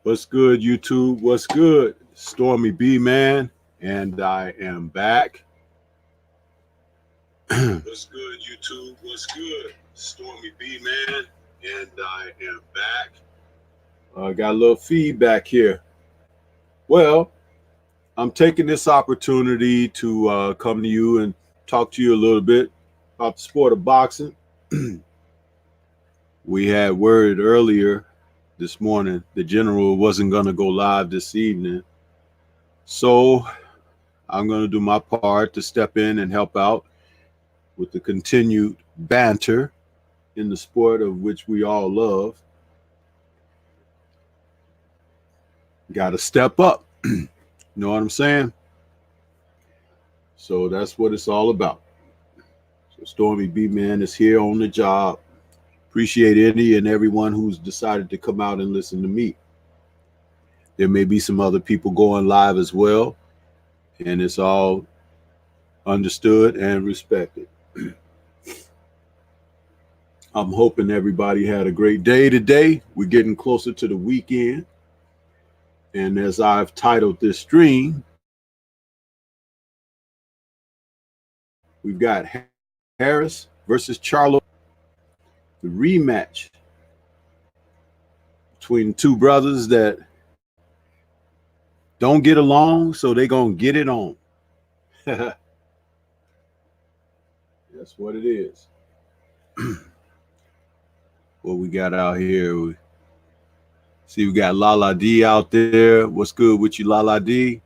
What's good, YouTube? What's good? STORMYBMAN, and I am back. What's good, YouTube? What's good? STORMYBMAN, and I am back. Got a little feedback here. Well, I'm taking this opportunity to come to you and talk to you a little bit about the sport of boxing. We had word earlier this morning the general wasn't going to go live this evening, so I'm going to do my part to step in and help out with the continued banter in the sport of which we all love. Got to step up. You know what I'm saying? So that's what it's all about. So STORMYBMAN is here on the job. Appreciate any and everyone who's decided to come out and listen to me. There may be some other people going live as well, and it's all understood and respected. I'm hoping everybody had a great day today. We're getting closer to the weekend. And as I've titled this stream, we've got Harris versus Charlo, the rematch between two brothers that don't get along, so they're going to get it on. That's what it is. What we got out here, we got Lala D out there. What's good with you, Lala D?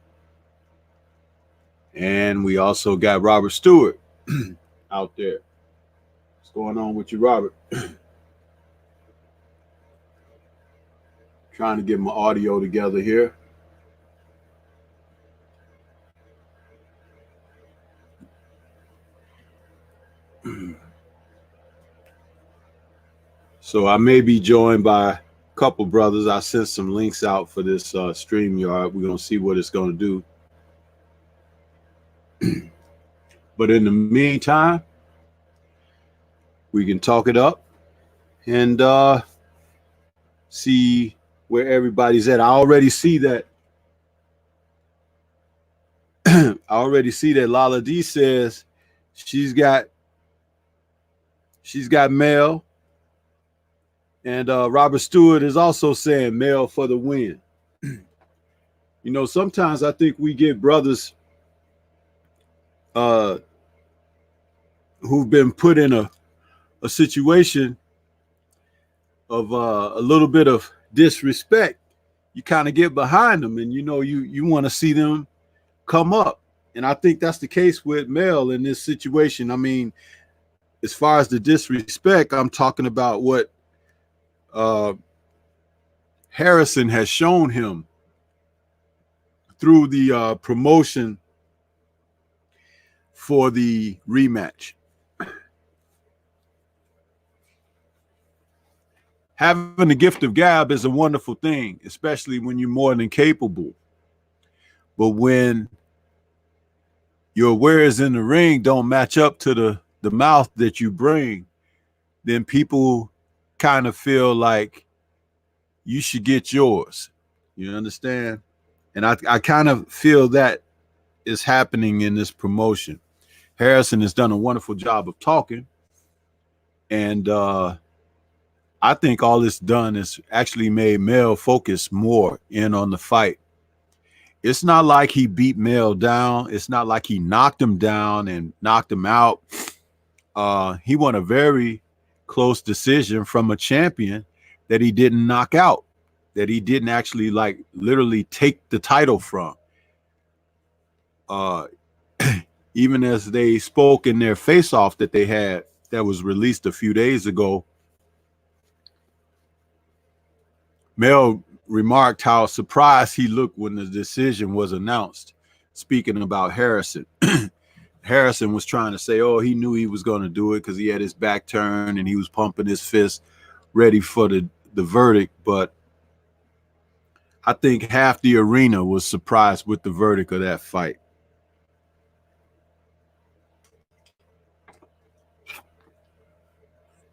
And we also got Robert Stewart out there. What's going on with you, Robert? Trying to get my audio together here. So I may be joined by a couple brothers. I sent some links out for this StreamYard. We're going to see what it's going to do. But in the meantime, we can talk it up and see where everybody's at. I already see that. I already see that Lala D says she's got Mel. And Robert Stewart is also saying Mel for the win. You know, sometimes I think we get brothers who've been put in a situation of a little bit of disrespect. You kind of get behind them and, you know, you want to see them come up. And I think that's the case with Mel in this situation. I mean, as far as the disrespect, I'm talking about what Harrison has shown him through the promotion for the rematch. Having the gift of gab is a wonderful thing, especially when you're more than capable. But when your wares in the ring don't match up to the mouth that you bring, then people kind of feel like you should get yours. You understand? And I kind of feel that is happening in this promotion. Harrison has done a wonderful job of talking. And I think all it's done is actually made Mel focus more in on the fight. It's not like he beat Mel down. It's not like he knocked him down and knocked him out. He won a very close decision from a champion that he didn't knock out, that he didn't actually like literally take the title from. Even as they spoke in their face-off that they had that was released a few days ago, Mel remarked how surprised he looked when the decision was announced, speaking about Harrison. Harrison was trying to say, oh, he knew he was going to do it because he had his back turned and he was pumping his fist ready for the verdict. But I think half the arena was surprised with the verdict of that fight.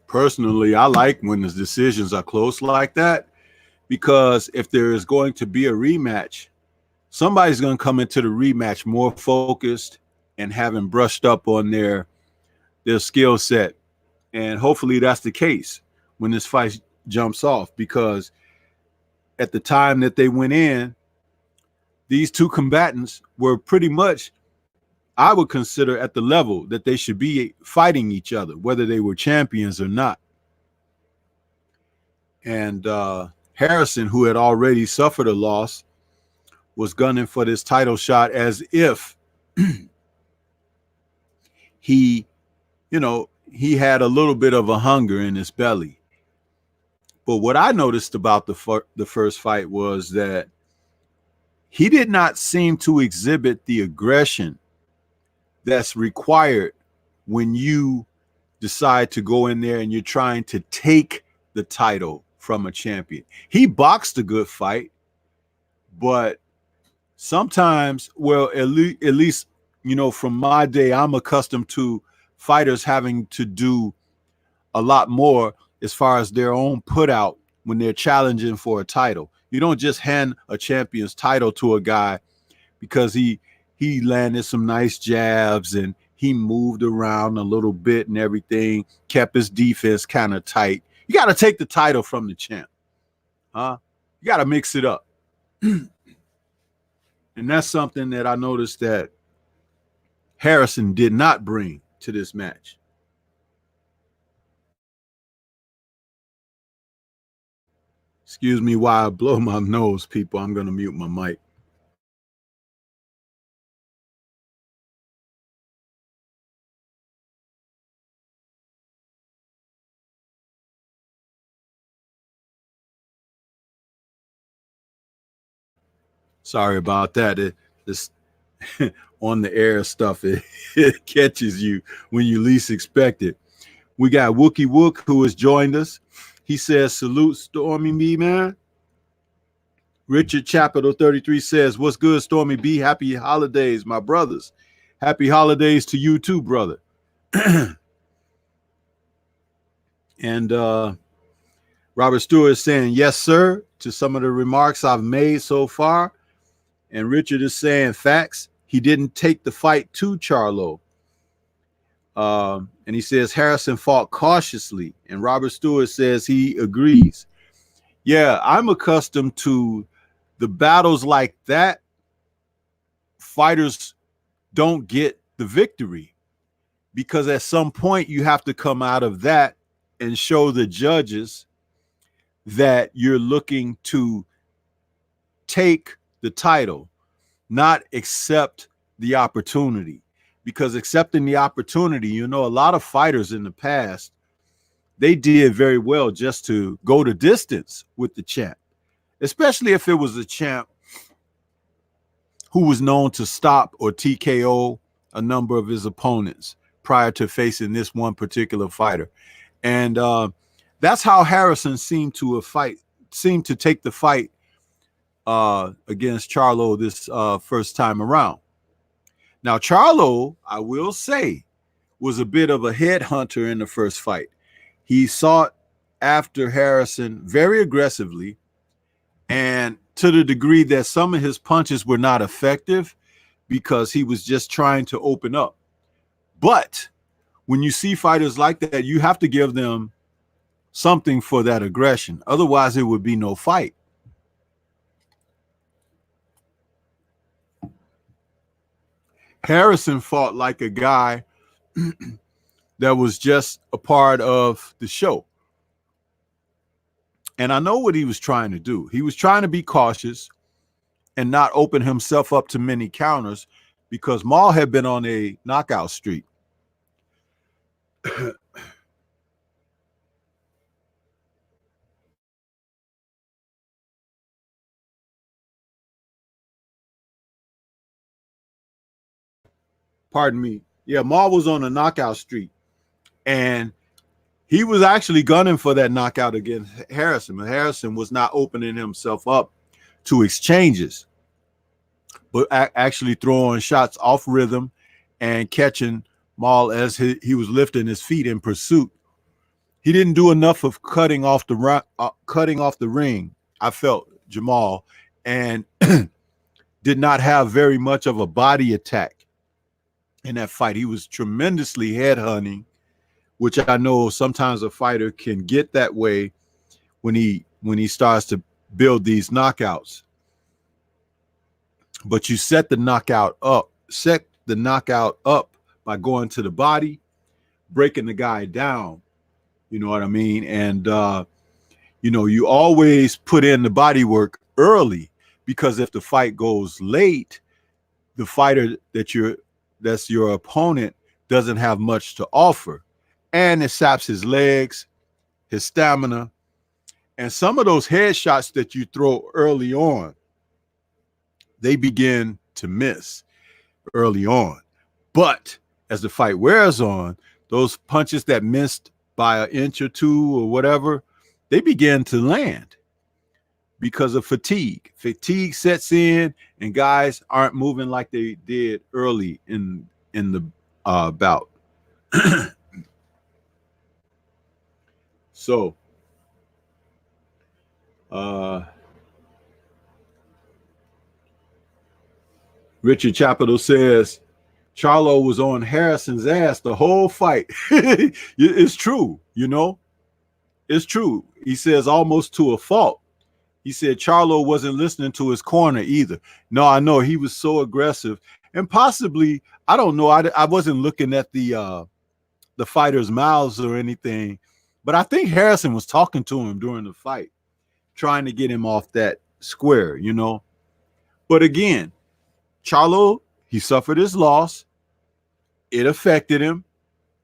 Personally, I like when the decisions are close like that because if there is going to be a rematch, somebody's going to come into the rematch more focused and having brushed up on their skill set. And hopefully that's the case when this fight jumps off, because at the time that they went in, these two combatants were pretty much, I would consider, at the level that they should be fighting each other, whether they were champions or not. And Harrison, who had already suffered a loss, was gunning for this title shot as if he, he had a little bit of a hunger in his belly. But what I noticed about the first fight was that he did not seem to exhibit the aggression that's required when you decide to go in there and you're trying to take the title from a champion. He boxed a good fight, but sometimes, well, at least, from my day, I'm accustomed to fighters having to do a lot more as far as their own put out when they're challenging for a title. You don't just hand a champion's title to a guy because he landed some nice jabs and he moved around a little bit and everything, kept his defense kind of tight. You got to take the title from the champ. You got to mix it up. And that's something that I noticed that Harrison did not bring to this match. Excuse me while I blow my nose, people. I'm going to mute my mic. Sorry about that. This on the air stuff, it catches you when you least expect it. We got Wookie Wook, who has joined us. He says, salute Stormy B, man. Richard Chapital 33 says, what's good, Stormy B? Happy holidays, my brothers. Happy holidays to you too, brother. And Robert Stewart is saying, yes, sir, to some of the remarks I've made so far. And Richard is saying, facts. He didn't take the fight to Charlo. And he says Harrison fought cautiously. And Robert Stewart says he agrees. Yeah, I'm accustomed to the battles like that. Fighters don't get the victory because at some point you have to come out of that and show the judges that you're looking to take the title, not accept the opportunity. Because accepting the opportunity, a lot of fighters in the past, they did very well just to go the distance with the champ, especially if it was a champ who was known to stop or TKO a number of his opponents prior to facing this one particular fighter. And that's how Harrison seemed to take the fight against Charlo this first time around. Now, Charlo, I will say, was a bit of a headhunter in the first fight. He sought after Harrison very aggressively, and to the degree that some of his punches were not effective because he was just trying to open up. But when you see fighters like that, you have to give them something for that aggression. Otherwise, it would be no fight. Harrison fought like a guy that was just a part of the show. And I know what he was trying to do. He was trying to be cautious and not open himself up to many counters because Maul had been on a knockout streak. Pardon me. Yeah, Maul was on a knockout streak. And he was actually gunning for that knockout against Harrison. But Harrison was not opening himself up to exchanges, but actually throwing shots off rhythm and catching Maul as he was lifting his feet in pursuit. He didn't do enough of cutting off the ring I felt Jamal, and did not have very much of a body attack in that fight. He was tremendously headhunting, which I know sometimes a fighter can get that way when he starts to build these knockouts. But you set the knockout up by going to the body, breaking the guy down. You know what I mean? And you always put in the body work early, because if the fight goes late, the fighter that's your opponent doesn't have much to offer, and it saps his legs, his stamina, and some of those headshots that you throw early on, they begin to miss early on. But as the fight wears on, those punches that missed by an inch or two or whatever, they begin to land because of fatigue. Fatigue sets in, and guys aren't moving like they did early in the bout. So, Richard Chaplin says Charlo was on Harrison's ass the whole fight. It's true, it's true. He says almost to a fault. He said Charlo wasn't listening to his corner either. No, I know he was so aggressive, and possibly, I don't know. I wasn't looking at the fighters' mouths or anything, but I think Harrison was talking to him during the fight, trying to get him off that square, But again, Charlo, he suffered his loss. It affected him.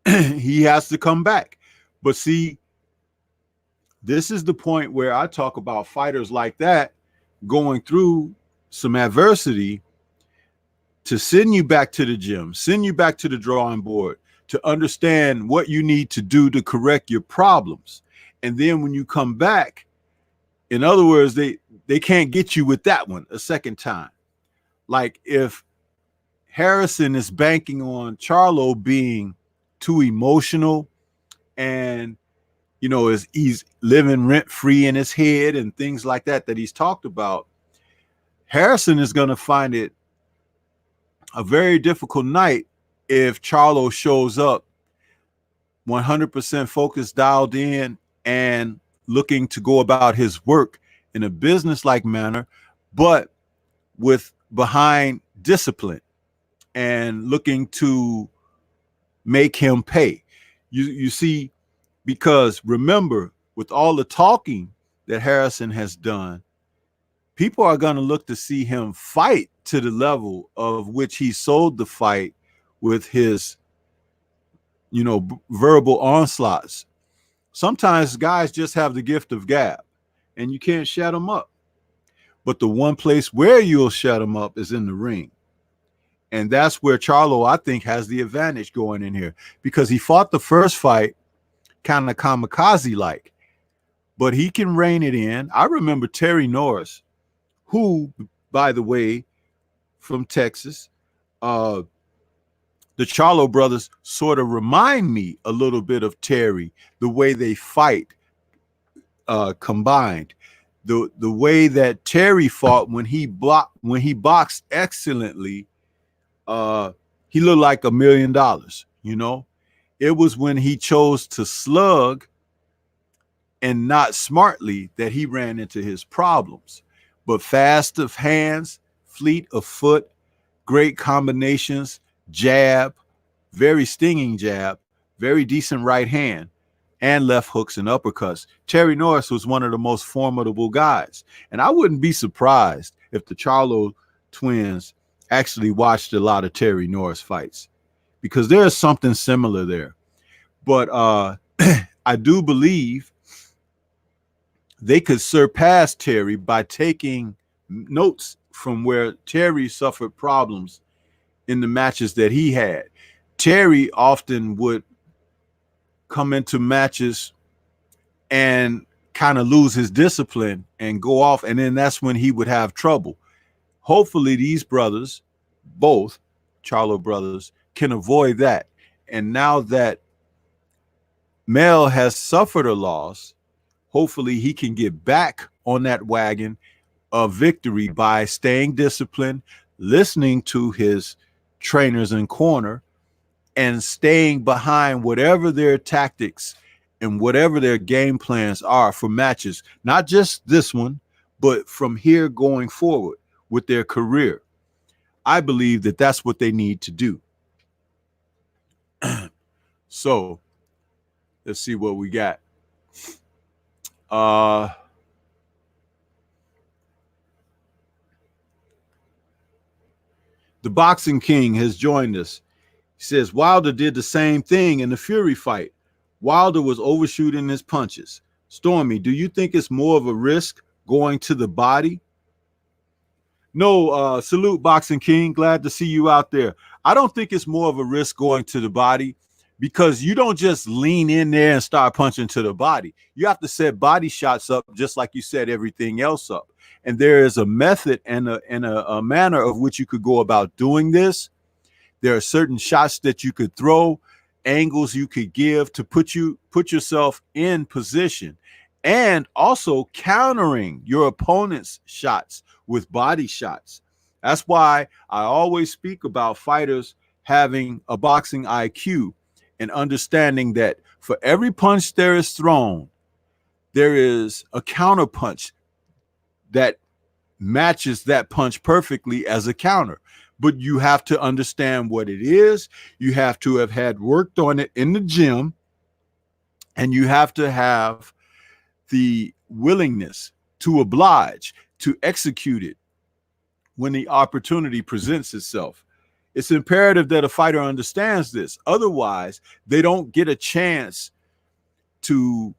He has to come back. But see, this is the point where I talk about fighters like that going through some adversity to send you back to the gym, send you back to the drawing board, to understand what you need to do to correct your problems. And then when you come back, in other words, they can't get you with that one a second time. Like if Harrison is banking on Charlo being too emotional, and he's living rent-free in his head and things like that he's talked about, Harrison is going to find it a very difficult night if Charlo shows up 100% focused, dialed in, and looking to go about his work in a business-like manner, but with behind discipline and looking to make him pay. You see, because remember, with all the talking that Harrison has done, people are going to look to see him fight to the level of which he sold the fight with his, verbal onslaughts. Sometimes guys just have the gift of gab, and you can't shut them up. But the one place where you'll shut them up is in the ring. And that's where Charlo, I think, has the advantage going in here, because he fought the first fight kind of kamikaze-like, but he can rein it in. I remember Terry Norris, who, by the way, from Texas, the Charlo brothers sort of remind me a little bit of Terry, the way they fight combined. The way that Terry fought when he boxed excellently, he looked like $1 million, It was when he chose to slug and not smartly that he ran into his problems. But fast of hands, fleet of foot, great combinations, jab, very stinging jab, very decent right hand, and left hooks and uppercuts. Terry Norris was one of the most formidable guys. And I wouldn't be surprised if the Charlo twins actually watched a lot of Terry Norris fights, because there's something similar there. But I do believe they could surpass Terry by taking notes from where Terry suffered problems in the matches that he had. Terry often would come into matches and kind of lose his discipline and go off, and then that's when he would have trouble. Hopefully these brothers, both Charlo brothers, can avoid that. And now that Mel has suffered a loss, hopefully he can get back on that wagon of victory by staying disciplined, listening to his trainers in corner, and staying behind whatever their tactics and whatever their game plans are for matches, not just this one, but from here going forward with their career. I believe that that's what they need to do. So let's see what we got. The Boxing King has joined us. He says Wilder did the same thing in the Fury fight. Wilder was overshooting his punches. Stormy, do you think it's more of a risk going to the body? No, salute Boxing King. Glad to see you out there. I don't think it's more of a risk going to the body, because you don't just lean in there and start punching to the body. You have to set body shots up just like you set everything else up. And there is a method and a manner of which you could go about doing this. There are certain shots that you could throw, angles you could give to put yourself in position, and also countering your opponent's shots with body shots. That's why I always speak about fighters having a boxing IQ and understanding that for every punch there is thrown, there is a counter punch that matches that punch perfectly as a counter. But you have to understand what it is. You have to have had worked on it in the gym, and you have to have the willingness to oblige, to execute it when the opportunity presents itself. It's imperative that a fighter understands this. Otherwise, they don't get a chance to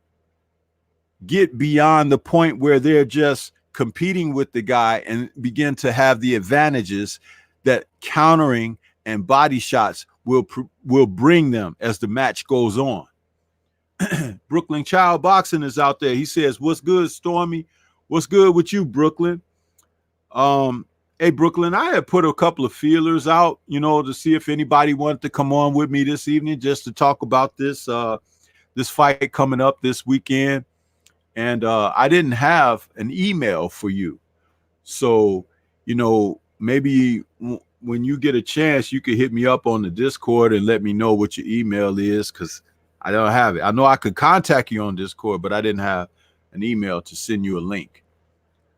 get beyond the point where they're just competing with the guy and begin to have the advantages that countering and body shots will bring them as the match goes on. Brooklyn Child Boxing is out there. He says, "What's good, Stormy? What's good with you, Brooklyn?" Hey, Brooklyn, I had put a couple of feelers out, to see if anybody wanted to come on with me this evening just to talk about this fight coming up this weekend. And I didn't have an email for you. So, maybe when you get a chance, you could hit me up on the Discord and let me know what your email is, because I don't have it. I know I could contact you on Discord, but I didn't have an email to send you a link.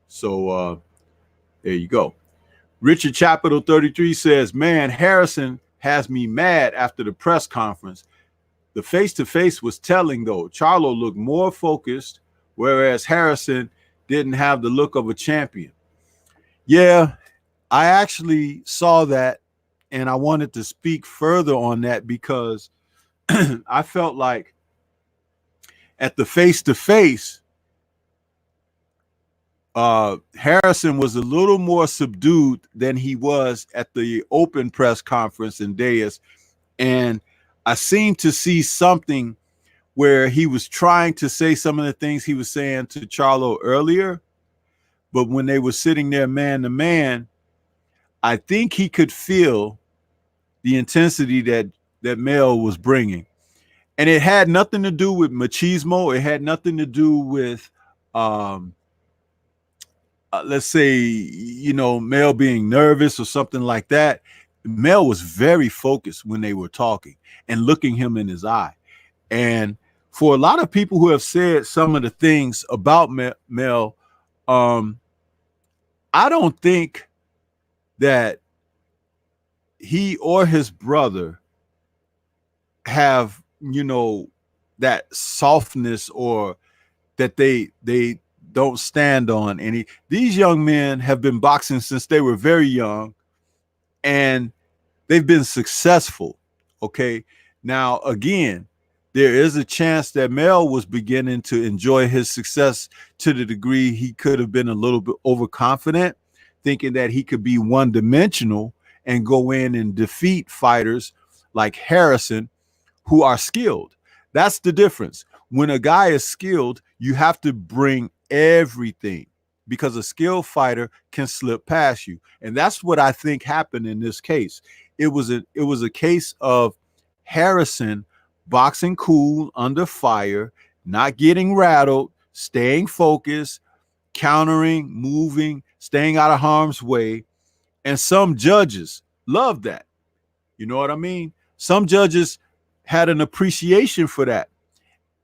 So there you go. Richard Capital 33 says, "Man, Harrison has me mad after the press conference. The face-to-face was telling, though. Charlo looked more focused, whereas Harrison didn't have the look of a champion." Yeah, I actually saw that, and I wanted to speak further on that because I felt like at the face-to-face, Harrison was a little more subdued than he was at the open press conference in Deus. And I seemed to see something where he was trying to say some of the things he was saying to Charlo earlier. But when they were sitting there man to man, I think he could feel the intensity that Mel was bringing. And it had nothing to do with machismo. It had nothing to do with let's say, Mel being nervous or something like that. Mel was very focused when they were talking and looking him in his eye. And for a lot of people who have said some of the things about Mel, I don't think that he or his brother have, that softness, or that they don't stand on any. These young men have been boxing since they were very young, and they've been successful. Okay. Now, again, there is a chance that Mel was beginning to enjoy his success to the degree he could have been a little bit overconfident, thinking that he could be one-dimensional and go in and defeat fighters like Harrison, who are skilled. That's the difference. When a guy is skilled, you have to bring everything, because a skilled fighter can slip past you. And that's what I think happened in this case. It was a case of Harrison boxing cool, under fire, not getting rattled, staying focused, countering, moving, staying out of harm's way. And some judges love that. You know what I mean? Some judges had an appreciation for that.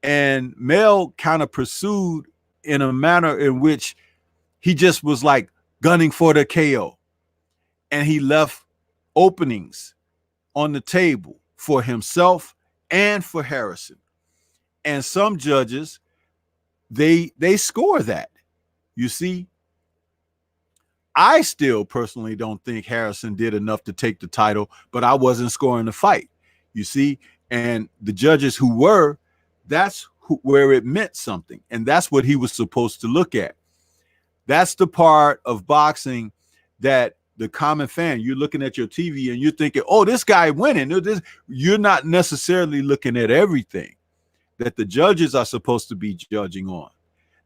And Mel kind of pursued in a manner in which he just was like gunning for the KO. And he left openings on the table for himself and for Harrison. And some judges, they score that. You see, I still personally don't think Harrison did enough to take the title, but I wasn't scoring the fight. You see, and the judges who were, that's where it meant something. And that's what he was supposed to look at. That's the part of boxing that the common fan, you're looking at your TV and you're thinking, oh, this guy winning. You're not necessarily looking at everything that the judges are supposed to be judging on.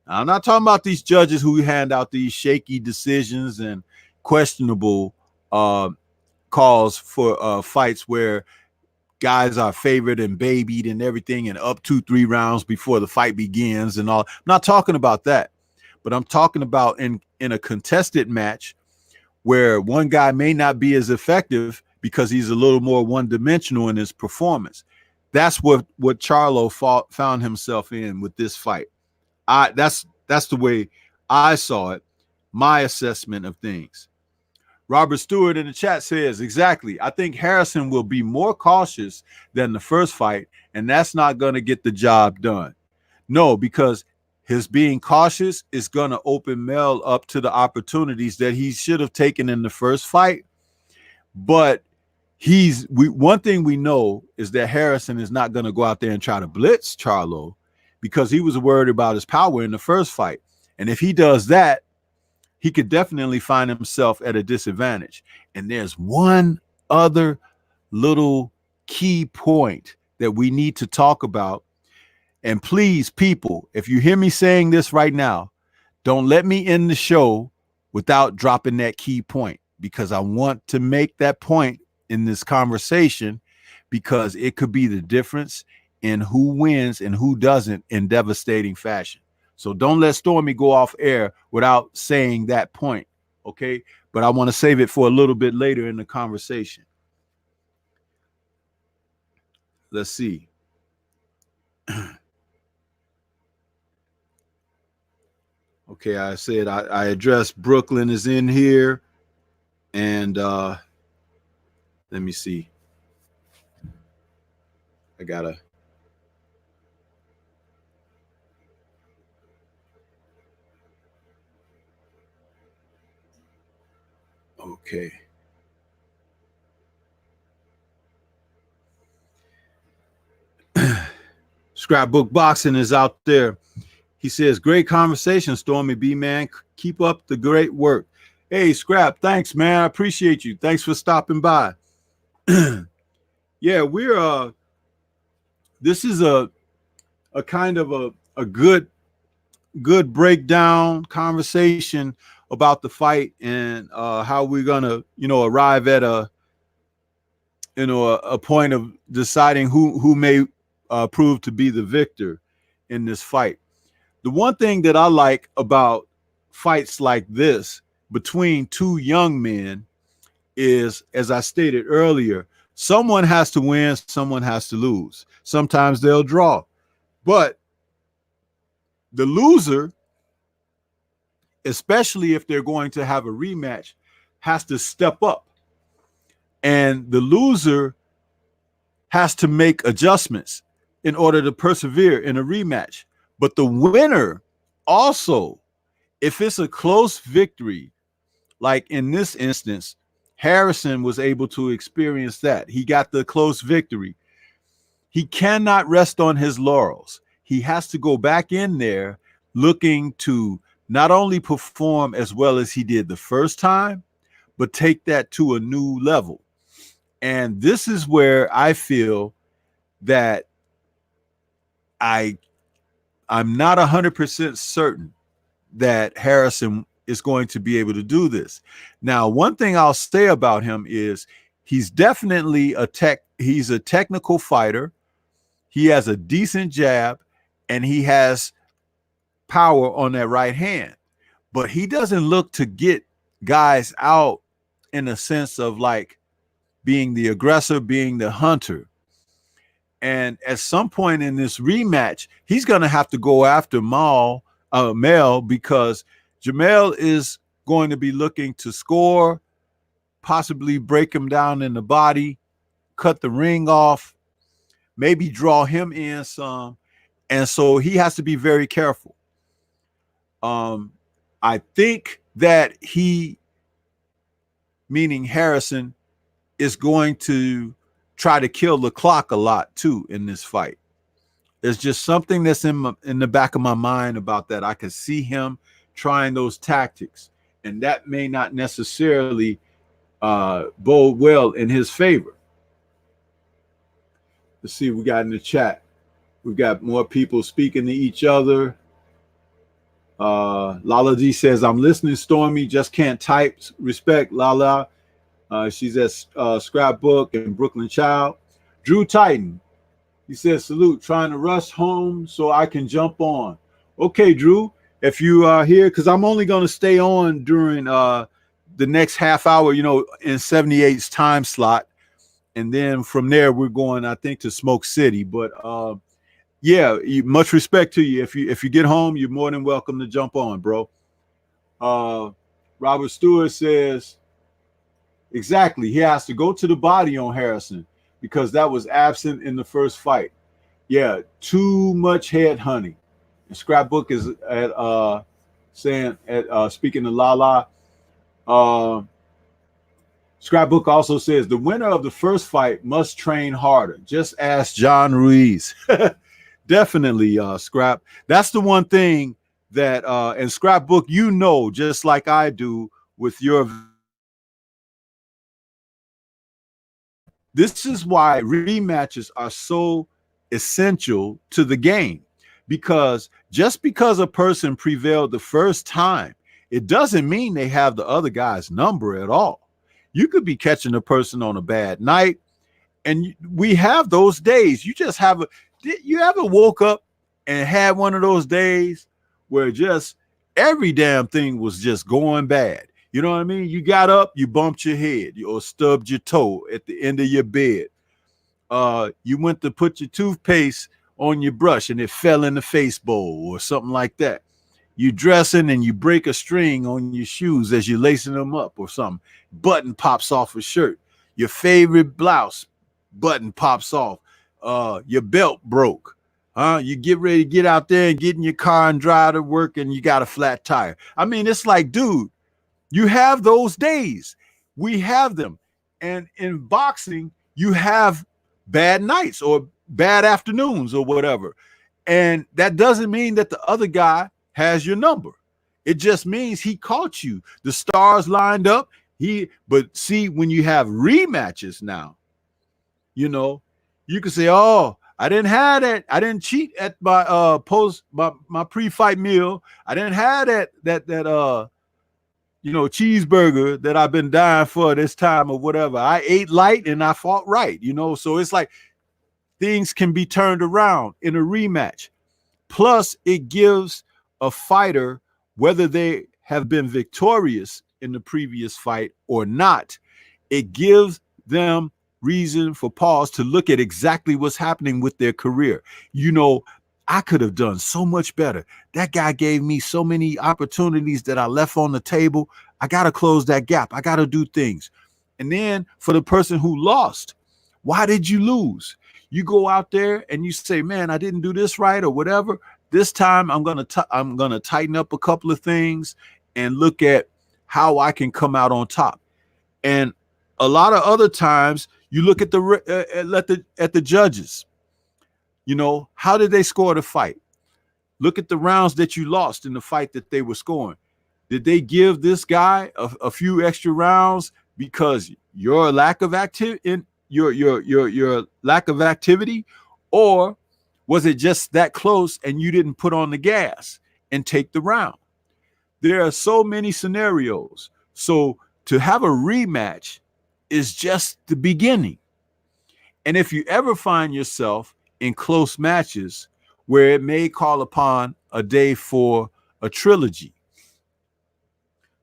Now, I'm not talking about these judges who hand out these shaky decisions and questionable calls for fights where guys are favored and babied and everything and up 2-3 rounds before the fight begins and all. I'm not talking about that, but I'm talking about in a contested match where one guy may not be as effective because he's a little more one-dimensional in his performance. That's what Charlo found himself in with this fight. That's the way I saw it, my assessment of things. Robert Stewart in the chat says, exactly, I think Harrison will be more cautious than the first fight, and that's not going to get the job done. No, because his being cautious is going to open Mel up to the opportunities that he should have taken in the first fight. But one thing we know is that Harrison is not going to go out there and try to blitz Charlo because he was worried about his power in the first fight. And if he does that, he could definitely find himself at a disadvantage. And there's one other little key point that we need to talk about. And please, people, if you hear me saying this right now, don't let me end the show without dropping that key point, because I want to make that point in this conversation, because it could be the difference in who wins and who doesn't in devastating fashion. So don't let Stormy go off air without saying that point, okay? But I want to save it for a little bit later in the conversation. Let's see. Okay, I said I addressed Brooklyn is in here. And let me see. I gotta. Okay. Scrapbook Boxing is out there. He says, great conversation, Stormy B, man. Keep up the great work. Hey, Scrap, thanks, man. I appreciate you. Thanks for stopping by. Yeah, we're this is a kind of a good breakdown conversation about the fight and how we're gonna, arrive at a point of deciding who may prove to be the victor in this fight. The one thing that I like about fights like this between two young men is, as I stated earlier, someone has to win, someone has to lose. Sometimes they'll draw, but the loser, especially if they're going to have a rematch, has to step up, and the loser has to make adjustments in order to persevere in a rematch. But the winner also, if it's a close victory, like in this instance, Harrison was able to experience that. He got the close victory. He cannot rest on his laurels. He has to go back in there looking to not only perform as well as he did the first time, but take that to a new level. And this is where I feel that I'm not 100% certain that Harrison is going to be able to do this. Now, one thing I'll say about him is he's definitely he's a technical fighter. He has a decent jab and he has power on that right hand. but he doesn't look to get guys out in a sense of like being the aggressor, being the hunter. And at some point in this rematch, he's going to have to go after Mel, because Jamel is going to be looking to score, possibly break him down in the body, cut the ring off, maybe draw him in some. And so he has to be very careful. I think that he, meaning Harrison, is going to try to kill the clock a lot too in this fight. There's just something that's in the back of my mind about that. I could see him trying those tactics, and that may not necessarily bode well in his favor. Let's see what we got in the chat. We've got more people speaking to each other. Lala D says, I'm listening, Stormy, just can't type. Respect, Lala. She's at Scrapbook and Brooklyn Child. Drew Titan, he says, salute, trying to rush home so I can jump on. Okay, Drew, if you are here, because I'm only going to stay on during the next half hour, you know, in 78's time slot. And then from there, we're going, I think, to Smoke City. But yeah, much respect to you. If you get home, you're more than welcome to jump on, bro. Robert Stewart says, exactly, he has to go to the body on Harrison because that was absent in the first fight. Yeah, too much head hunting. And Scrapbook is at speaking to Lala. Scrapbook also says the winner of the first fight must train harder. Just ask John Ruiz. Definitely, Scrap. That's the one thing that and Scrapbook, you know, just like I do with your. This is why rematches are so essential to the game, because just because a person prevailed the first time, it doesn't mean they have the other guy's number at all. You could be catching a person on a bad night, and we have those days. You just have you ever woke up and had one of those days where just every damn thing was just going bad? You know what I mean? You got up, you bumped your head, or stubbed your toe at the end of your bed. You went to put your toothpaste on your brush and it fell in the face bowl or something like that. You dressing and you break a string on your shoes as you're lacing them up or something. Button pops off a shirt. Your favorite blouse button pops off. Your belt broke. You get ready to get out there and get in your car and drive to work and you got a flat tire. I mean, it's like, dude, you have those days. We have them. And in boxing, you have bad nights or bad afternoons or whatever. And that doesn't mean that the other guy has your number. It just means he caught you. The stars lined up. But see, when you have rematches now, you know, you can say, oh, I didn't have that. I didn't cheat at my my pre-fight meal. I didn't have that you know, cheeseburger that I've been dying for this time or whatever. I ate light and I fought right, you know. So it's like things can be turned around in a rematch. Plus, it gives a fighter, whether they have been victorious in the previous fight or not, it gives them reason for pause to look at exactly what's happening with their career. You know, I could have done so much better. That guy gave me so many opportunities that I left on the table. I got to close that gap. I got to do things. And then for the person who lost, why did you lose? You go out there and you say, man, I didn't do this right or whatever. This time I'm going to tighten up a couple of things and look at how I can come out on top. And a lot of other times you look at the judges. You know, how did they score the fight? Look at the rounds that you lost in the fight that they were scoring. Did they give this guy a few extra rounds because your lack of activity, your lack of activity, or was it just that close and you didn't put on the gas and take the round? There are so many scenarios. So to have a rematch is just the beginning. And if you ever find yourself in close matches where it may call upon a day for a trilogy,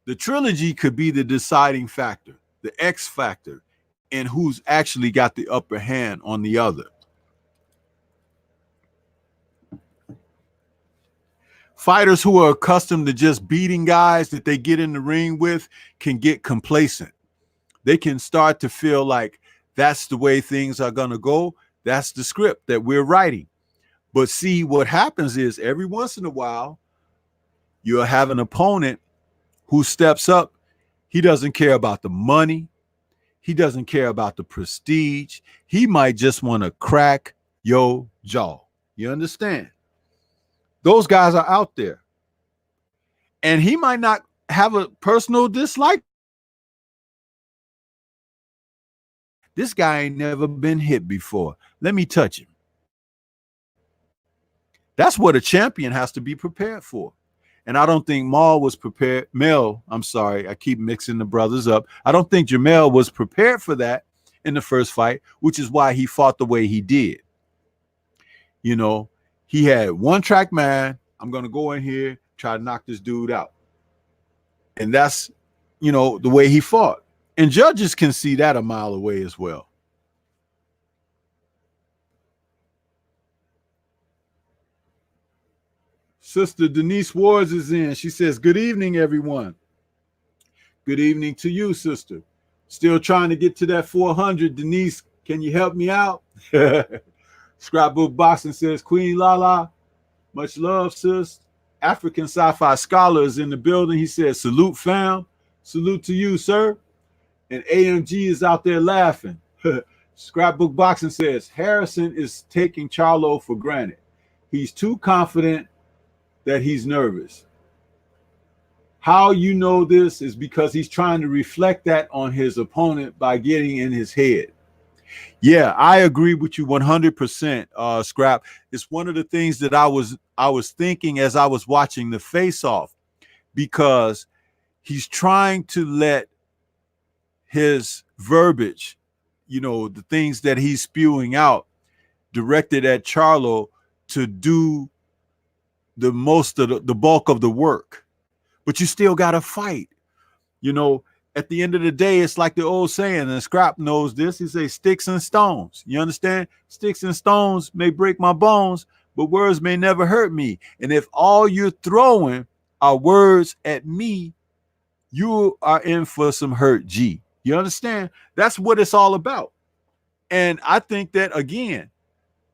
The trilogy could be the deciding factor, the X factor, in who's actually got the upper hand on the other. Fighters who are accustomed to just beating guys that they get in the ring with can get complacent. They can start to feel like that's the way things are going to go. That's the script that we're writing. But see, what happens is every once in a while, you'll have an opponent who steps up. He doesn't care about the money. He doesn't care about the prestige. He might just want to crack your jaw. You understand? Those guys are out there. And he might not have a personal dislike. This guy ain't never been hit before. Let me touch him. That's what a champion has to be prepared for. And I don't think Mel was prepared. I'm sorry, I keep mixing the brothers up. I don't think Jamel was prepared for that in the first fight, which is why he fought the way he did. You know, he had one track mind. I'm going to go in here, try to knock this dude out. And that's, you know, the way he fought. And judges can see that a mile away as well. Sister Denise Wards is in. She says, good evening, everyone. Good evening to you, sister. Still trying to get to that 400. Denise, can you help me out? Scrapbook Boxing says, Queen Lala, much love, sis. African Sci-Fi Scholar is in the building. He says, salute, fam. Salute to you, sir. And AMG is out there laughing. Scrapbook Boxing says, Harrison is taking Charlo for granted. He's too confident that he's nervous. How you know this is because he's trying to reflect that on his opponent by getting in his head. Yeah, I agree with you 100%, Scrap. It's one of the things that I was thinking as I was watching the face-off, because he's trying to let his verbiage, you know, the things that he's spewing out, directed at Charlo, to do the most of the bulk of the work. But you still got to fight. You know, at the end of the day, it's like the old saying, and Scrap knows this. He says, sticks and stones. You understand? Sticks and stones may break my bones, but words may never hurt me. And if all you're throwing are words at me, you are in for some hurt, G. You understand? That's what it's all about. And I think that, again,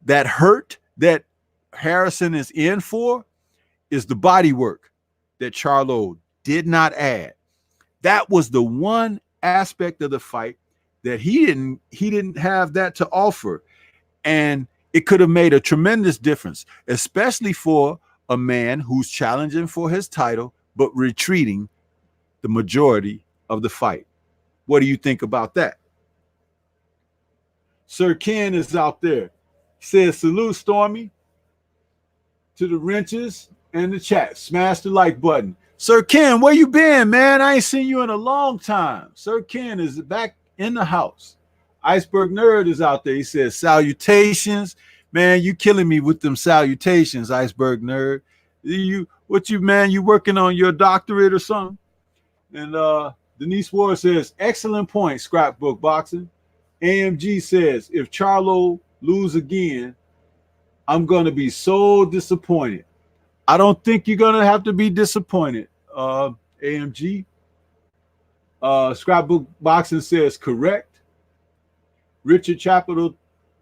that hurt that Harrison is in for is the body work that Charlo did not add. That was the one aspect of the fight that he didn't have that to offer. And it could have made a tremendous difference, especially for a man who's challenging for his title, but retreating the majority of the fight. What do you think about that? Sir Ken is out there. He says, salute, Stormy, to the wrenches and the chat. Smash the like button. Sir Ken, where you been, man? I ain't seen you in a long time. Sir Ken is back in the house. Iceberg Nerd is out there. He says, salutations. Man, you killing me with them salutations, Iceberg Nerd. You working on your doctorate or something? And Denise Ward says, excellent point, Scrapbook Boxing. AMG says, if Charlo lose again, I'm going to be so disappointed. I don't think you're going to have to be disappointed, AMG. Scrapbook Boxing says, correct. Richard Chaplin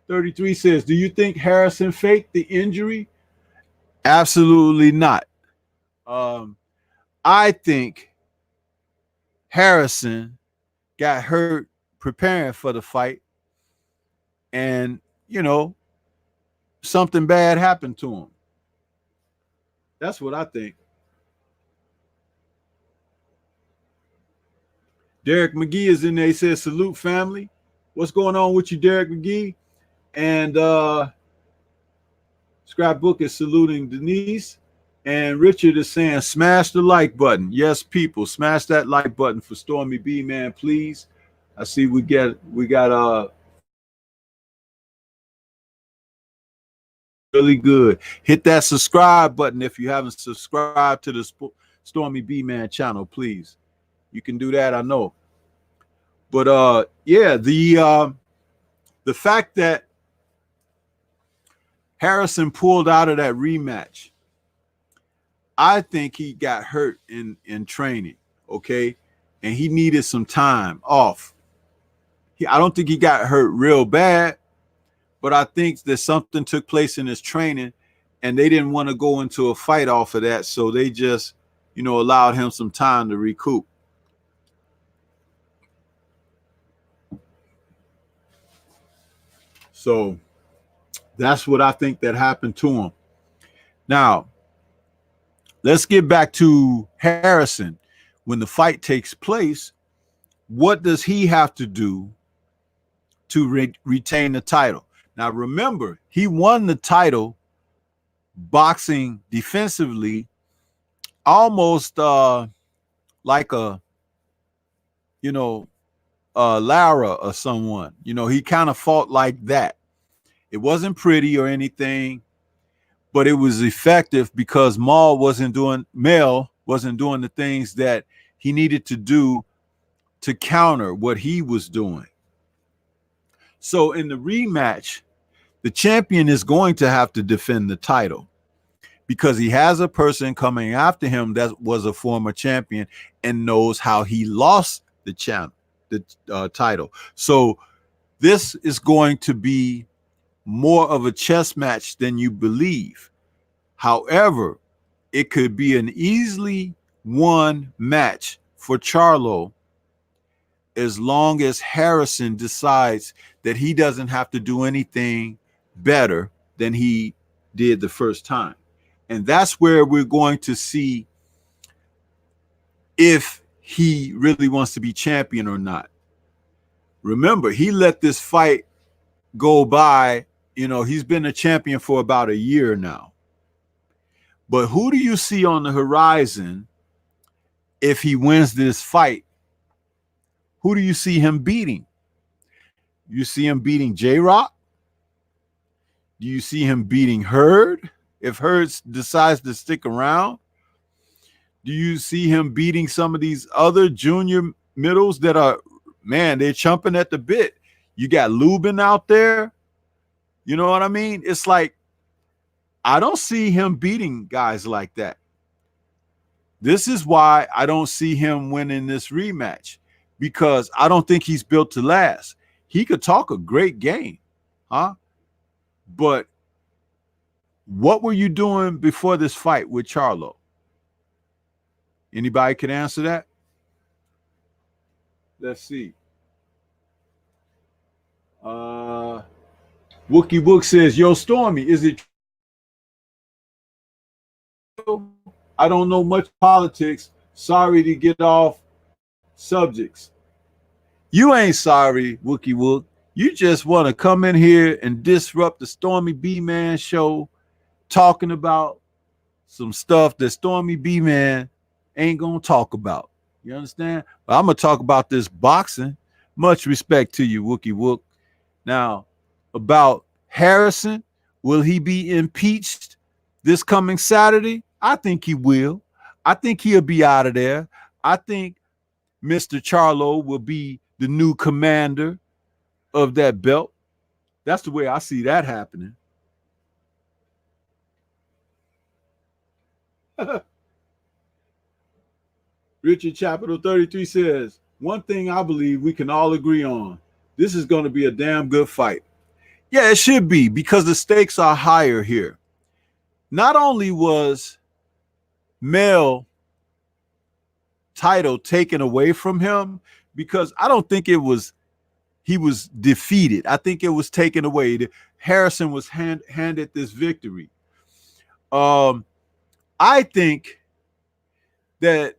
33 says, do you think Harrison faked the injury? Absolutely not. I think Harrison got hurt preparing for the fight, and, you know, something bad happened to him. That's what I think. Derek McGee is in there. He says, salute, family. What's going on with you, Derek McGee? And Scrapbook is saluting Denise. And Richard is saying, smash the like button. Yes, people, smash that like button for Stormy B, man, please. I see we got really good. Hit that subscribe button if you haven't subscribed to the Stormy B Man channel, please. You can do that, I know. But yeah, the fact that Harrison pulled out of that rematch, I think he got hurt in training, okay? And he needed some time off. I don't think he got hurt real bad, but I think that something took place in his training and they didn't want to go into a fight off of that. So they just, allowed him some time to recoup. So that's what I think that happened to him. Now, let's get back to Harrison. When the fight takes place, what does he have to do to retain the title? Now, remember, he won the title boxing defensively, almost like a, Lara or someone. He kind of fought like that. It wasn't pretty or anything, but it was effective because Mel wasn't doing the things that he needed to do to counter what he was doing. So in the rematch, the champion is going to have to defend the title because he has a person coming after him that was a former champion and knows how he lost the title. So this is going to be more of a chess match than you believe. However, it could be an easily won match for Charlo as long as Harrison decides that he doesn't have to do anything better than he did the first time. And that's where we're going to see if he really wants to be champion or not. Remember, he let this fight go by. He's been a champion for about a year now. But who do you see on the horizon if he wins this fight? Who do you see him beating? You see him beating J-Rock? Do you see him beating Hurd if Hurd decides to stick around? Do you see him beating some of these other junior middles that are, man, they're chomping at the bit? You got Lubin out there. You know what I mean? It's like, I don't see him beating guys like that. This is why I don't see him winning this rematch, because I don't think he's built to last. He could talk a great game, huh? But what were you doing before this fight with Charlo? Anybody can answer that? Let's see. Wookie Wook says, yo, Stormy, is it true? I don't know much politics. Sorry to get off subjects. You ain't sorry, Wookie Wook. You just want to come in here and disrupt the Stormy B-Man show talking about some stuff that Stormy B-Man ain't going to talk about. You understand? But I'm going to talk about this boxing. Much respect to you, Wookie Wook. Now, about Harrison, will he be impeached this coming Saturday? I think he will. I think he'll be out of there. I think Mr. Charlo will be the new commander of that belt. That's the way I see that happening. Richard Capital 33 says, one thing I believe we can all agree on, this is going to be a damn good fight. Yeah, it should be, because the stakes are higher here. Not only was Mel title taken away from him, because I don't think he was defeated. I think it was taken away. Harrison was handed this victory. I think that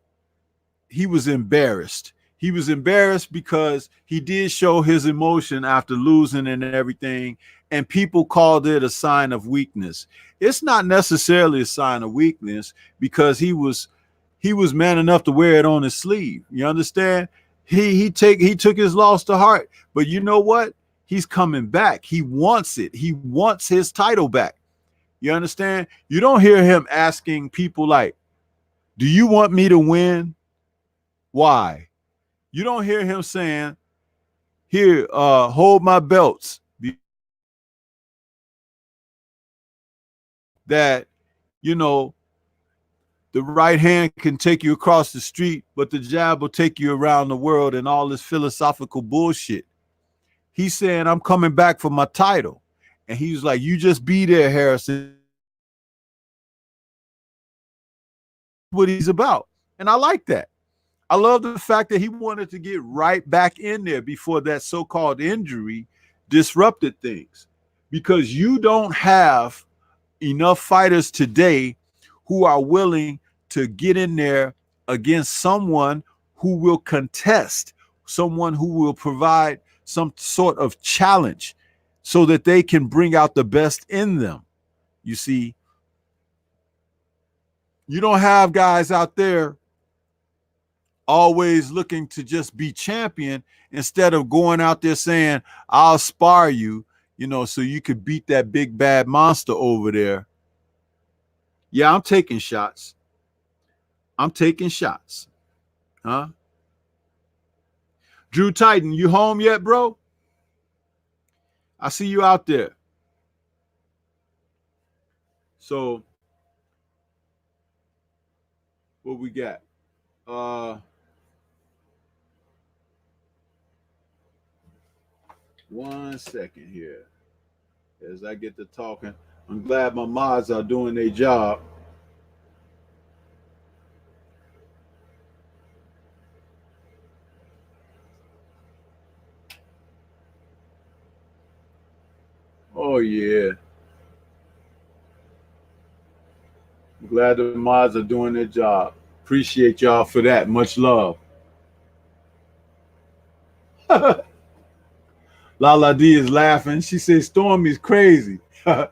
he was embarrassed. He was embarrassed because he did show his emotion after losing and everything, and people called it a sign of weakness. It's not necessarily a sign of weakness, because he was man enough to wear it on his sleeve. You understand? He took his loss to heart, but you know what? He's coming back. He wants it. He wants his title back. You understand? You don't hear him asking people like, do you want me to win? Why? You don't hear him saying, here, hold my belts. That, you know, the right hand can take you across the street, but the jab will take you around the world and all this philosophical bullshit. He's saying, I'm coming back for my title. And he's like, you just be there, Harrison. What he's about. And I like that. I love the fact that he wanted to get right back in there before that so-called injury disrupted things. Because you don't have enough fighters today who are willing to get in there against someone who will contest, someone who will provide some sort of challenge so that they can bring out the best in them. You see, you don't have guys out there always looking to just be champion instead of going out there saying, I'll spar you, you know, so you could beat that big bad monster over there. Yeah, I'm taking shots. I'm taking shots. Huh? Drew Titan, you home yet, bro? I see you out there. So, what we got? One second here as I get to talking. I'm glad my mods are doing their job. Oh, yeah. I'm glad the mods are doing their job. Appreciate y'all for that. Much love. Lala D is laughing. She says Stormy's crazy. Wookie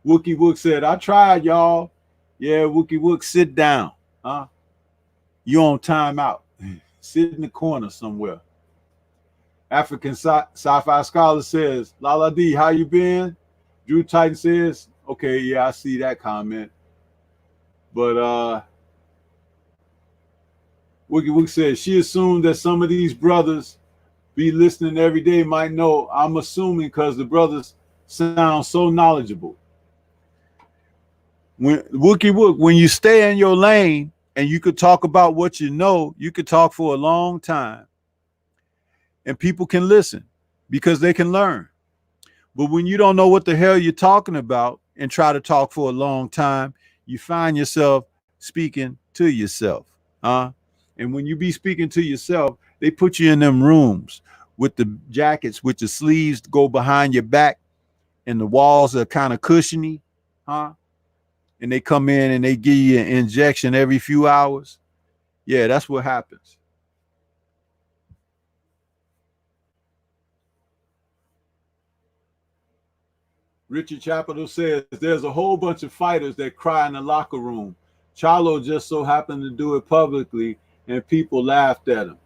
Wook said, I tried, y'all. Yeah, Wookie Wook, sit down. Huh? You on timeout. Sit in the corner somewhere. African sci-fi scholar says, Lala D, how you been? Drew Titan says, okay, yeah, I see that comment. But Wookie Wook says, she assumed that some of these brothers be listening every day might know. I'm assuming because the brothers sound so knowledgeable. When Wookie Wook, when you stay in your lane and you could talk about what you know, you could talk for a long time. And people can listen because they can learn. But when you don't know what the hell you're talking about and try to talk for a long time, you find yourself speaking to yourself. And when you be speaking to yourself, they put you in them rooms with the jackets with the sleeves go behind your back and the walls are kind of cushiony. And they come in and they give you an injection every few hours. Yeah, that's what happens. Richard Chaplin says there's a whole bunch of fighters that cry in the locker room. Charlo just so happened to do it publicly and people laughed at him.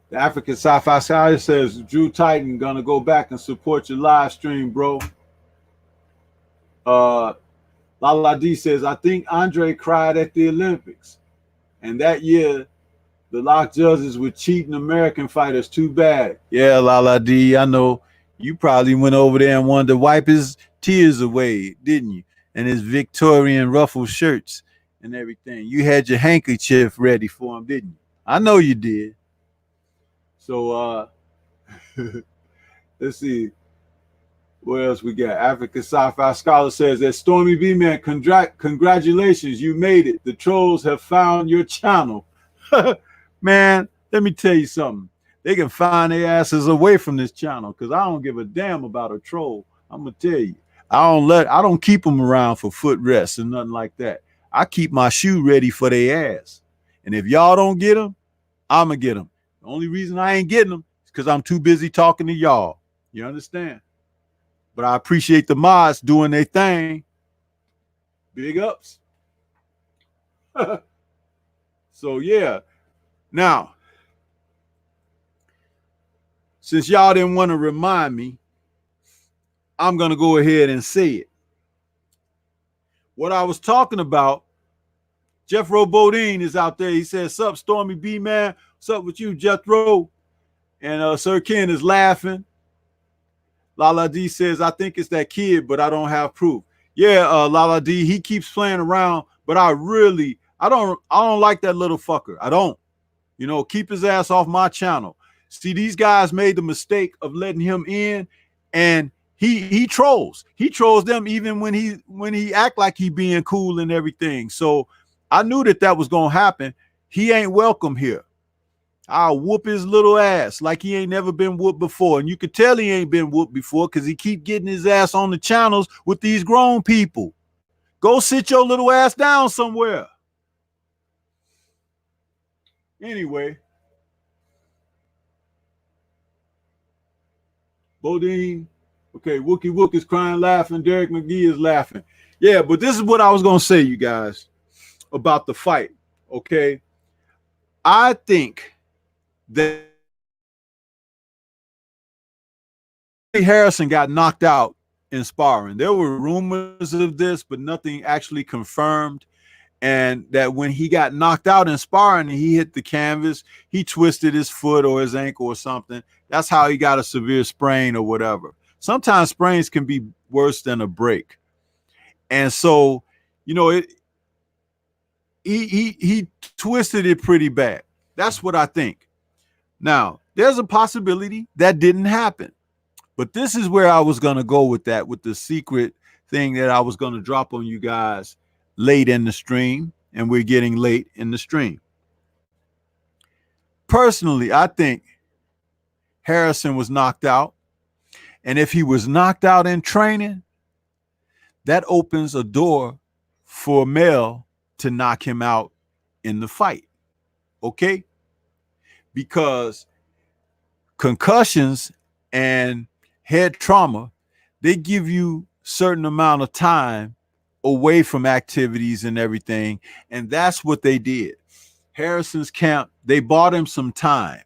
The African Sci-Fi Scholar says Drew Titan gonna go back and support your live stream, bro. Lala D says, I think Andre cried at the Olympics. And that year, the lock judges were cheating American fighters too bad. Yeah, Lala D, I know. You probably went over there and wanted to wipe his tears away, didn't you? And his Victorian ruffled shirts and everything. You had your handkerchief ready for him, didn't you? I know you did. So, let's see. What else we got? African Sci-Fi Scholar says that STORMYBMAN, congratulations, you made it. The trolls have found your channel. Man, let me tell you something. They can find their asses away from this channel because I don't give a damn about a troll. I'm gonna tell you, I don't keep them around for footrests and nothing like that. I keep my shoe ready for their ass. And if y'all don't get them, I'm gonna get them. The only reason I ain't getting them is because I'm too busy talking to y'all. You understand? But I appreciate the mods doing their thing. Big ups. So yeah. Now, since y'all didn't want to remind me, I'm going to go ahead and say it. What I was talking about Jethro Bodine is out there. He says, "Sup, Stormy B man? What's up with you, Jethro?" And Sir Ken is laughing. Lala D says, "I think it's that kid, but I don't have proof." Yeah, Lala D, he keeps playing around, but I don't like that little fucker. I don't. You know, keep his ass off my channel. See, these guys made the mistake of letting him in, and he trolls. He trolls them even when he act like he being cool and everything. So I knew that was gonna happen. He ain't welcome here. I'll whoop his little ass like he ain't never been whooped before. And you could tell he ain't been whooped before because he keep getting his ass on the channels with these grown people. Go sit your little ass down somewhere. Anyway, Bodine, okay, Wookie Wook is crying, laughing. Derek McGee is laughing. Yeah, but this is what I was going to say, you guys, about the fight, okay? I think that Harrison got knocked out in sparring. There were rumors of this, but nothing actually confirmed. And that when he got knocked out in sparring and he hit the canvas, he twisted his foot or his ankle or something. That's how he got a severe sprain or whatever. Sometimes sprains can be worse than a break. And so, you know, he twisted it pretty bad. That's what I think. Now, there's a possibility that didn't happen. But this is where I was going to go with that, with the secret thing that I was going to drop on you guys late in the stream, and we're getting late in the stream. Personally, I think Harrison was knocked out. And if he was knocked out in training, that opens a door for Mel to knock him out in the fight. Okay? Because concussions and head trauma, they give you certain amount of time away from activities and everything. And that's what they did. Harrison's camp, they bought him some time,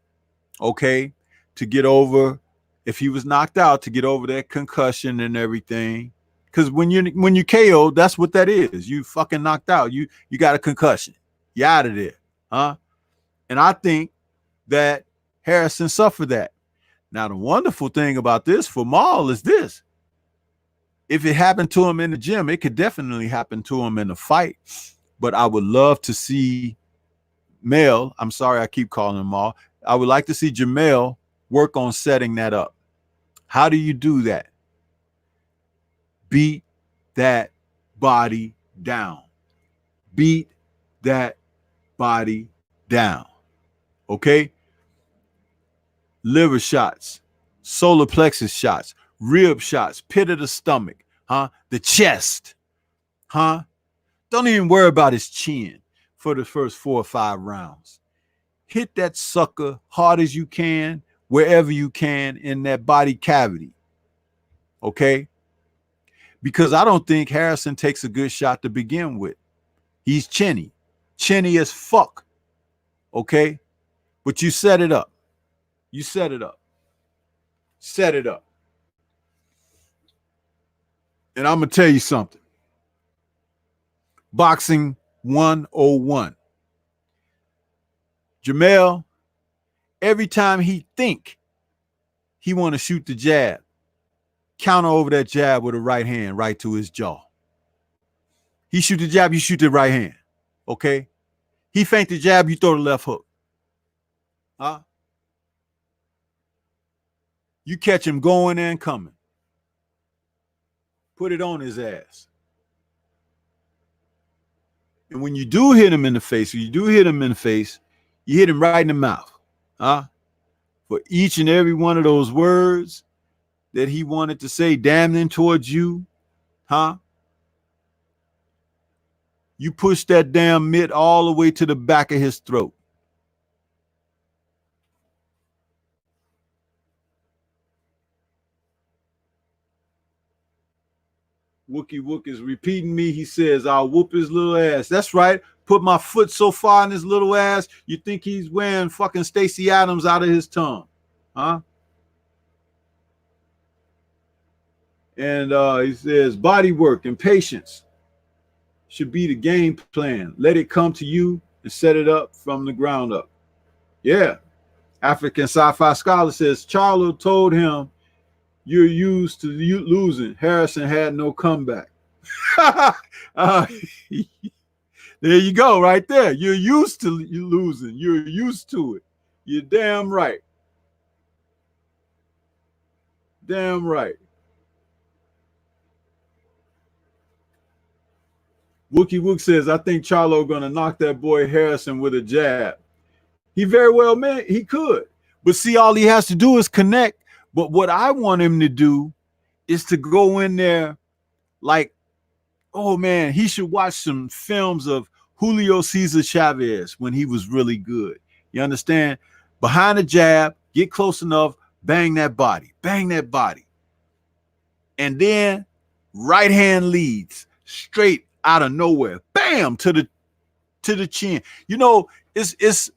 okay, to get over, if he was knocked out, to get over that concussion and everything. Because when you KO, that's what that is. You fucking knocked out. You got a concussion. You're out of there. Huh? And I think that Harrison suffered that. Now, the wonderful thing about this for Maul is this. If it happened to him in the gym, it could definitely happen to him in a fight. But I would love to see Mel, I'm sorry I keep calling him Maul, I would like to see Jamel work on setting that up. How do you do that? Beat that body down. Beat that body down. Okay? Liver shots, solar plexus shots, rib shots, pit of the stomach, huh? The chest, huh? Don't even worry about his chin for the first 4 or 5 rounds. Hit that sucker hard as you can, wherever you can in that body cavity, okay? Because I don't think Harrison takes a good shot to begin with. He's chinny as fuck, okay? But you set it up. You set it up. Set it up. And I'm going to tell you something. Boxing 101. Jamel, every time he think he want to shoot the jab, counter over that jab with a right hand right to his jaw. He shoot the jab, you shoot the right hand. Okay? He feint the jab, you throw the left hook. Huh? You catch him going and coming. Put it on his ass. And when you do hit him in the face, you hit him right in the mouth. Huh? For each and every one of those words that he wanted to say damning towards you, huh? You push that damn mitt all the way to the back of his throat. Wookie Wook is repeating me. He says, I'll whoop his little ass. That's right. Put my foot so far in his little ass, you think he's wearing fucking Stacey Adams out of his tongue. Huh? And he says, body work and patience. should be the game plan. Let it come to you and set it up from the ground up. Yeah. African sci-fi scholar says Charlo told him, "You're used to losing." Harrison had no comeback. There you go, right there. You're used to losing. You're used to it. You're damn right. Damn right. Wookie Wook says, I think Charlo gonna knock that boy Harrison with a jab. He very well may, he could. But see, all he has to do is connect. But what I want him to do is to go in there like, oh man, he should watch some films of Julio Cesar Chavez when he was really good. You understand? Behind the jab, get close enough, bang that body, bang that body. And then right hand leads straight out of nowhere, bam, to the chin. You know, it's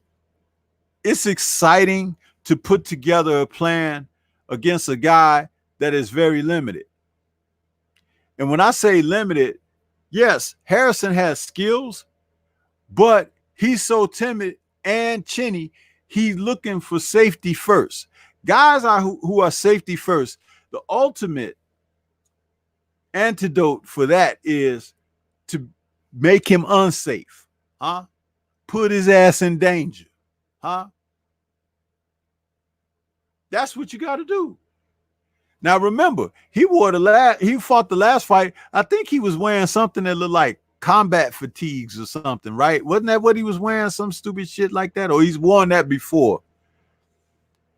exciting to put together a plan against a guy that is very limited. And when I say limited, yes, Harrison has skills, but he's so timid and chinny, he's looking for safety first. Guys who are safety first, the ultimate antidote for that is to make him unsafe, huh? Put his ass in danger, huh? That's what you got to do. Now remember, he fought the last fight. I think he was wearing something that looked like combat fatigues or something, right? Wasn't that what he was wearing? Some stupid shit like that, or he's worn that before.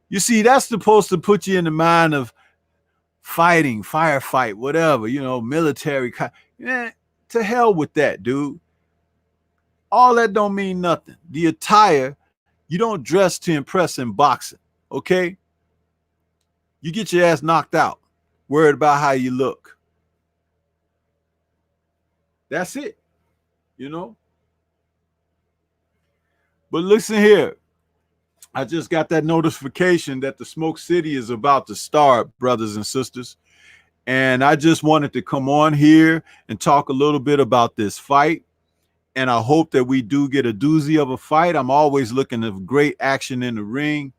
You see, that's supposed to put you in the mind of fighting, firefight, whatever, you know, military. Yeah, to hell with that, dude. All that don't mean nothing. The attire, you don't dress to impress in boxing, okay? You get your ass knocked out, worried about how you look. That's it, you know? But listen here. I just got that notification that the Smoke City is about to start, brothers and sisters. And I just wanted to come on here and talk a little bit about this fight. And I hope that we do get a doozy of a fight. I'm always looking for great action in the ring.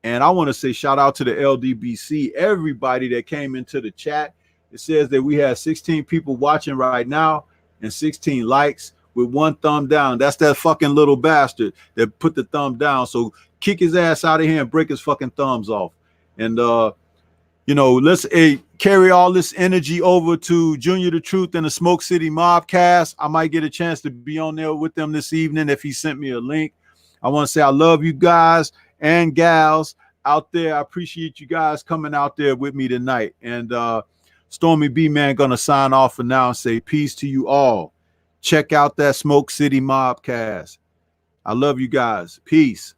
And I want to say shout out to the LDBC, everybody that came into the chat. It says that we have 16 people watching right now and 16 likes with one thumb down. That's that fucking little bastard that put the thumb down. So kick his ass out of here and break his fucking thumbs off. And, you know, let's carry all this energy over to Junior the Truth and the Smoke City Mobcast. I might get a chance to be on there with them this evening if he sent me a link. I want to say I love you guys and gals out there. I appreciate you guys coming out there with me tonight. And STORMYBMAN gonna sign off for now and say peace to you all. Check out that Smoke City Mobcast. I love you guys. Peace.